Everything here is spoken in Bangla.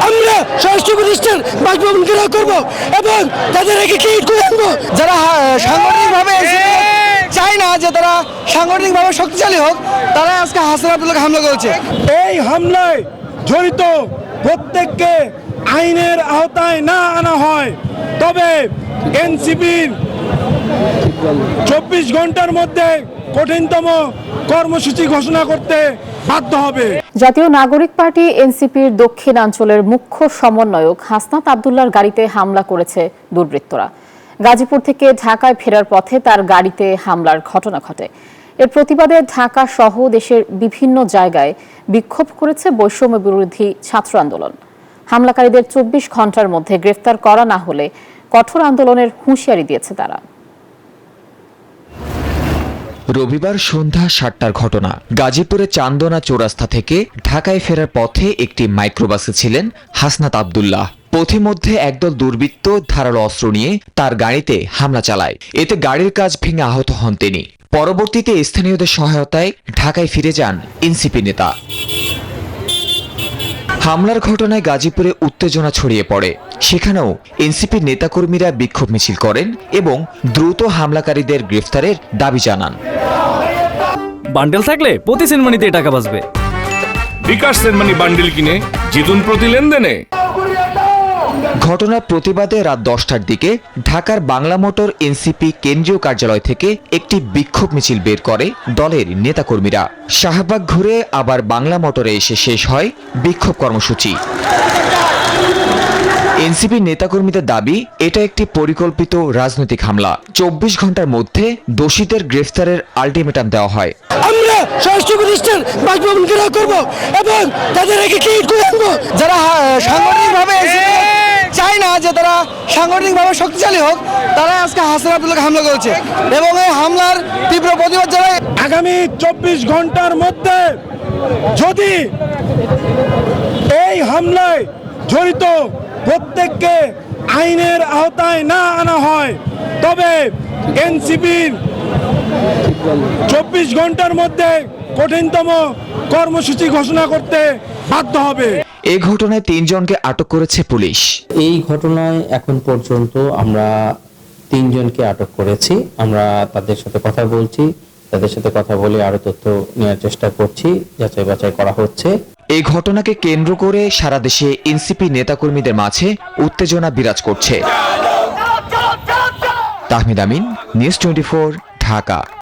আমরা স্বরাষ্ট্র প্রতিষ্ঠান বাসভবন ঘেরাও করবো এবং তাদের ক্লিন করে আনবো। যারা সাংগঠনিকভাবে চায় না যে তারা সাংগঠনিকভাবে শক্তিশালী হোক, তারা আজকে হাসান আব্দুল্লাহকে হামলা করেছে। এই হামলায় জড়িত প্রত্যেককে আইনের আওতায় না আনা হয় তবে এনসিপির 24 ঘন্টার মধ্যে কঠিনতম কর্মসূচি ঘোষণা করতে বাধ্য হবে। জাতীয় নাগরিক পার্টি এনসিপির দক্ষিণাঞ্চলের মুখ্য সমন্বয়ক হাসনাত আব্দুল্লাহর গাড়িতে হামলা করেছে দুর্বৃত্তরা। গাজীপুর থেকে ঢাকায় ফেরার পথে তার গাড়িতে হামলার ঘটনা ঘটে। এর প্রতিবাদে ঢাকা সহ দেশের বিভিন্ন জায়গায় বিক্ষোভ করেছে বৈষম্য বিরোধী ছাত্র আন্দোলন। হামলাকারীদের 24 ঘন্টার মধ্যে গ্রেফতার করা না হলে কঠোর আন্দোলনের হুঁশিয়ারি দিয়েছে তারা। রবিবার সন্ধ্যা 7টার ঘটনা। গাজীপুরে চান্দনা চৌরাস্তা থেকে ঢাকায় ফেরার পথে একটি মাইক্রোবাসে ছিলেন হাসনাত আব্দুল্লাহ। পথিমধ্যে একদল দুর্বৃত্ত ধারালো অস্ত্র নিয়ে তার গাড়িতে হামলা চালায়। এতে গাড়ির কাচ ভেঙে আহত হন তিনি। পরবর্তীতে স্থানীয়দের সহায়তায় ঢাকায় ফিরে যান এনসিপি নেতা। হামলার ঘটনায় গাজীপুরে উত্তেজনা ছড়িয়ে পড়ে। সেখানেও এনসিপির নেতাকর্মীরা বিক্ষোভ মিছিল করেন এবং দ্রুত হামলাকারীদের গ্রেফতারের দাবি জানান। বান্ডেল থাকলে প্রতি সেনমানিতে টাকা বাঁচবে। বিকাশ সেনমানি বান্ডেল কিনে জিতুন প্রতি লেনদেনে। ঘটনার প্রতিবাদে রাত 10টার দিকে ঢাকার বাংলা মোটর এনসিপি কেন্দ্রীয় কার্যালয় থেকে একটি বিক্ষোভ মিছিল বের করে দলের নেতাকর্মীরা। শাহবাগ ঘুরে আবার বাংলা মোটরে এসে শেষ হয় বিক্ষোভ কর্মসূচি। এনসিপি নেতাকর্মীদের দাবি, এটা একটি পরিকল্পিত রাজনৈতিক হামলা। 24 ঘন্টার মধ্যে দোষীদের গ্রেফতারের আলটিমেটাম দেওয়া হয়। আমরা স্বরাষ্ট্র প্রতিষ্ঠান বাসভবন ঘেরাও করবো এবং তাদের ক্লিন করে আনবো। যারা সাংগঠনিকভাবে চায় না যে তারা সাংগঠনিকভাবে শক্তিশালী হোক, তারা আজকে হাসান আব্দুল্লাহকে হামলা করেছে এবং এই হামলার তীব্র প্রতিবাদ জানায়। আগামী 24 ঘন্টার মধ্যে যদি এই হামলায় জড়িত প্রত্যেককে আইনের আওতায় না আনা হয় তবে এনসিপির 24 ঘন্টার মধ্যে কঠিনতম কর্মসূচি ঘোষণা করতে বাধ্য হবে। এই ঘটনায় 3 জনকে আটক করেছে পুলিশ। এই ঘটনায় এখন পর্যন্ত আমরা 3 জনকে আটক করেছি। আমরা তাদের সাথে কথা বলছি, তাদের সাথে কথা বলে আরো তথ্য নেওয়ার চেষ্টা করছি, যাচাই বাছাই করা হচ্ছে। এই ঘটনাকে কেন্দ্র করে সারা দেশে এনসিপি নেতাকর্মীদের মাঝে উত্তেজনা বিরাজ করছে। তাহমিদ আমিন, নিউজ 24, ঢাকা।